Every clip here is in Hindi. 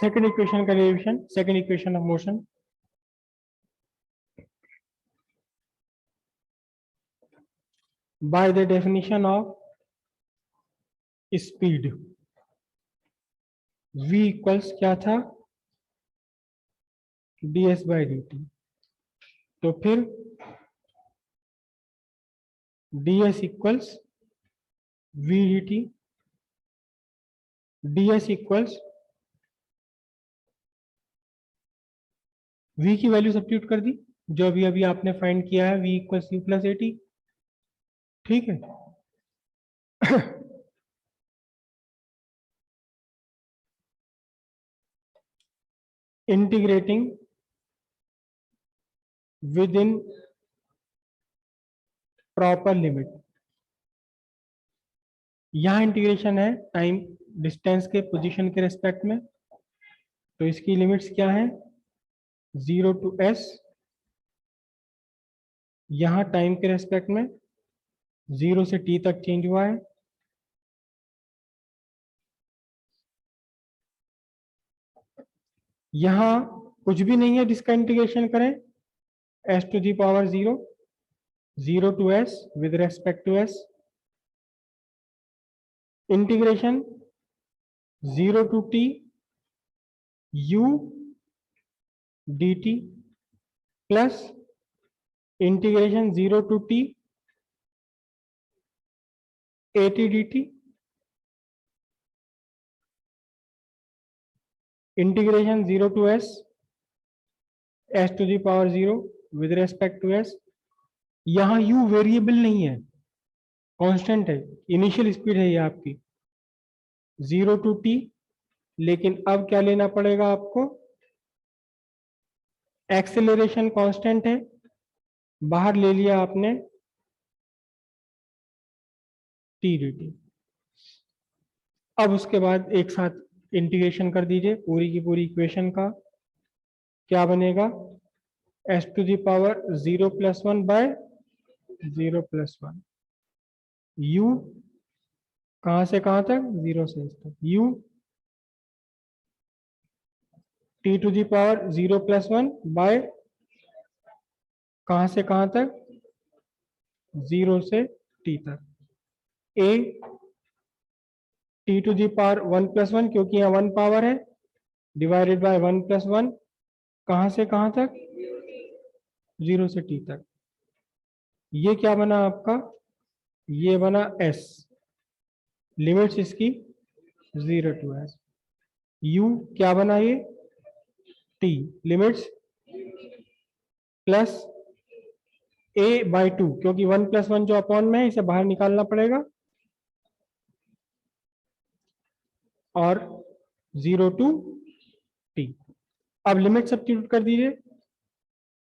सेकंड इक्वेशन का derivation, second equation of motion. By the definition of speed, v equals क्या था, ds बाई डी टी। तो फिर ds equals v D T, ds equals v की वैल्यू सब्स्टिट्यूट कर दी जो अभी अभी आपने फाइंड किया है, v equals u plus A T. ठीक है। Integrating with in proper limit, यहां इंटीग्रेशन है टाइम डिस्टेंस के पोजीशन के रेस्पेक्ट में, तो इसकी लिमिट्स क्या है, 0 टू s, यहां टाइम के रेस्पेक्ट में 0 से t तक चेंज हुआ है। यहां कुछ भी नहीं है जिसका इंटीग्रेशन करें, s to the power 0, 0 to s with respect to s, integration 0 to t u dt plus integration 0 to t at dt, integration 0 to s to the power 0 with respect to s। यहां u वेरिएबल नहीं है, कांस्टेंट है, इनिशियल स्पीड है ये आपकी 0 टू t, लेकिन अब क्या लेना पड़ेगा आपको, एक्सेलरेशन कांस्टेंट है, बाहर ले लिया आपने t dt। अब उसके बाद एक साथ इंटीग्रेशन कर दीजिए पूरी की पूरी इक्वेशन का, क्या बनेगा, s to the power 0 plus 1 by 0 plus 1, u कहां से कहां तक, 0 से इस तक, u t to the power 0 plus 1 by कहां से कहां तक, 0 से t तक, a t to the power 1 plus 1 क्योंकि यहाँ 1 पावर है, डिवाइडेड बाय 1 प्लस 1, कहां से कहां तक, 0 से t तक। ये क्या बना आपका, ये बना s, लिमिट्स इसकी 0 टू s, u क्या बना ये t, limits plus a by 2 क्योंकि 1 प्लस 1 जो अपॉन में है इसे बाहर निकालना पड़ेगा, और 0 टू t। अब लिमिट सब्स्टिट्यूट कर दीजिए,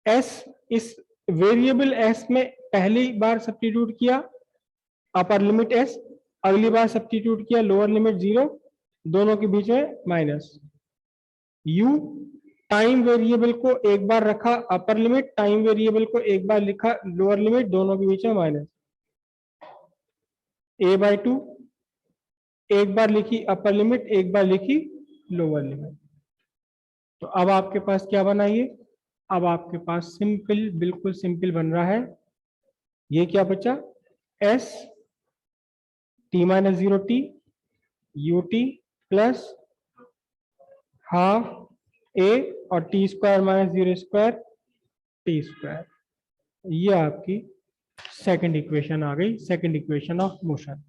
s इस वेरिएबल s में पहली बार सब्स्टिट्यूट किया अपर लिमिट s, अगली बार सब्स्टिट्यूट किया लोअर लिमिट 0, दोनों के बीच में माइनस, u टाइम वेरिएबल को एक बार रखा अपर लिमिट, टाइम वेरिएबल को एक बार लिखा लोअर लिमिट, दोनों के बीच में माइनस, a बाई 2 एक बार लिखी अपर लिमिट, एक बार लिखी लोअर लिमिट। तो अब आपके पास क्या बना ये, अब आपके पास सिंपल, बिल्कुल सिंपल बन रहा है, ये क्या बचा, s t minus 0 t ut plus half a और t square minus 0 square t square. ये आपकी सेकंड इक्वेशन आ गई, second equation of motion.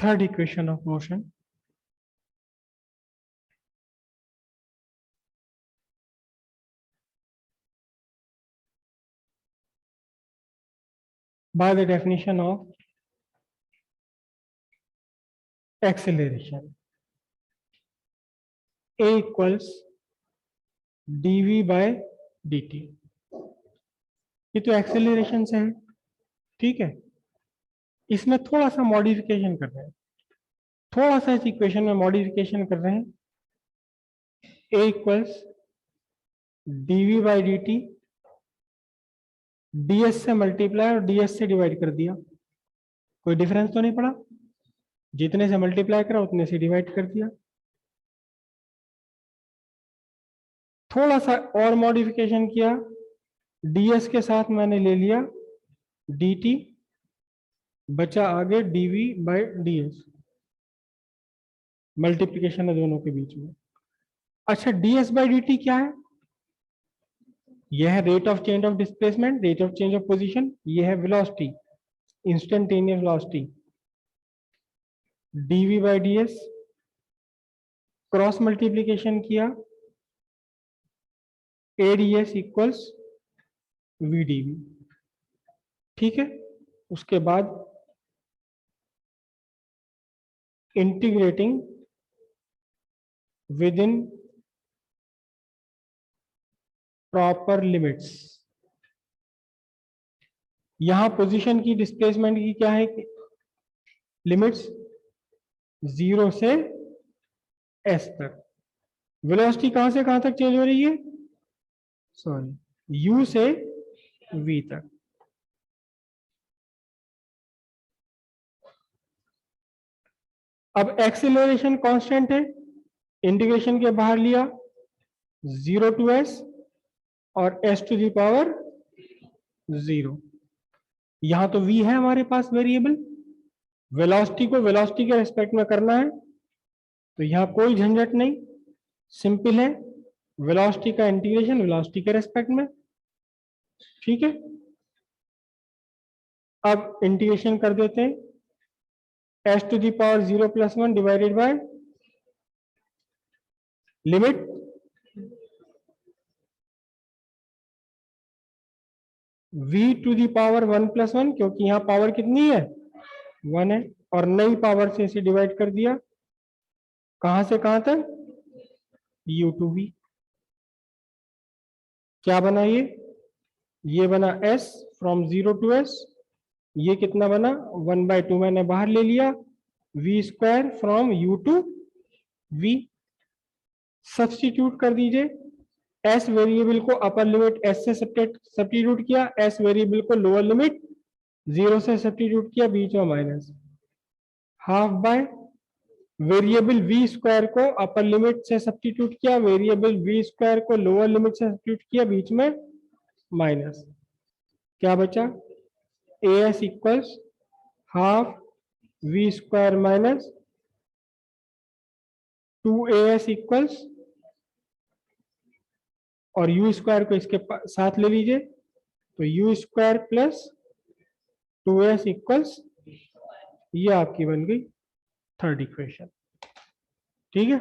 Third equation of motion, by the definition of acceleration, a equals dv by dt। ये तो एक्सेलरेशन से है, ठीक है, इसमें थोड़ा सा मॉडिफिकेशन कर रहे हैं, थोड़ा सा इस इक्वेशन में मॉडिफिकेशन कर रहे हैं, a equals dv by dt ds से मल्टीप्लाई और ds से डिवाइड कर दिया, कोई डिफरेंस तो नहीं पड़ा, जितने से मल्टीप्लाई करा उतने से डिवाइड कर दिया। थोड़ा सा और मॉडिफिकेशन किया, ds के साथ मैंने ले लिया dt, बचा आगे dv बाई ds, मल्टीप्लिकेशन है दोनों के बीच में। अच्छा ds बाई dt क्या है? यह है rate of change of displacement, rate of change of position, यह है velocity, instantaneous velocity. dv by ds cross multiplication किया, ads इक्वल्स vdv। ठीक है, उसके बाद integrating with in proper limits. यहां पोजीशन की डिस्प्लेसमेंट की क्या है कि लिमिट्स 0 से s तक। वेलोसिटी कहां से कहां तक चेंज हो रही है? सॉरी, u से v तक। अब एक्सेलरेशन कांस्टेंट है, इंटीग्रेशन के बाहर लिया 0 टू s और s टू द पावर 0। यहां तो v है हमारे पास वेरिएबल, वेलोसिटी को वेलोसिटी के रेस्पेक्ट में करना है, तो यहां कोई झंझट नहीं, सिंपल है, वेलोसिटी का इंटीग्रेशन वेलोसिटी के रेस्पेक्ट में। ठीक है, अब इंटीग्रेशन कर देते हैं, s to the power 0 plus 1 divided by limit v to the power 1 plus 1, क्योंकि यहां पावर कितनी है? 1 है, और नई पावर से इसे डिवाइड कर दिया, कहां से कहां तक? u to v। क्या बना ये बना s फ्रॉम 0 टू s, ये कितना बना? 1/2 मैंने बाहर ले लिया, v square from u to v। Substitute कर दीजिए, s वेरिएबल को अपर लिमिट s से सब्स्टिट्यूट किया, s वेरिएबल को लोअर लिमिट 0 से सब्स्टिट्यूट किया, बीच में minus, half by variable v square को अपर लिमिट से सब्स्टिट्यूट किया, वेरिएबल v स्क्वायर को लोअर लिमिट से सब्स्टिट्यूट किया, बीच में माइनस। क्या बचा? as equals half v square minus 2as equals, और u स्क्वायर को इसके साथ ले लीजिए, तो u square plus 2s equals, ये आपकी बन गई थर्ड इक्वेशन। ठीक है।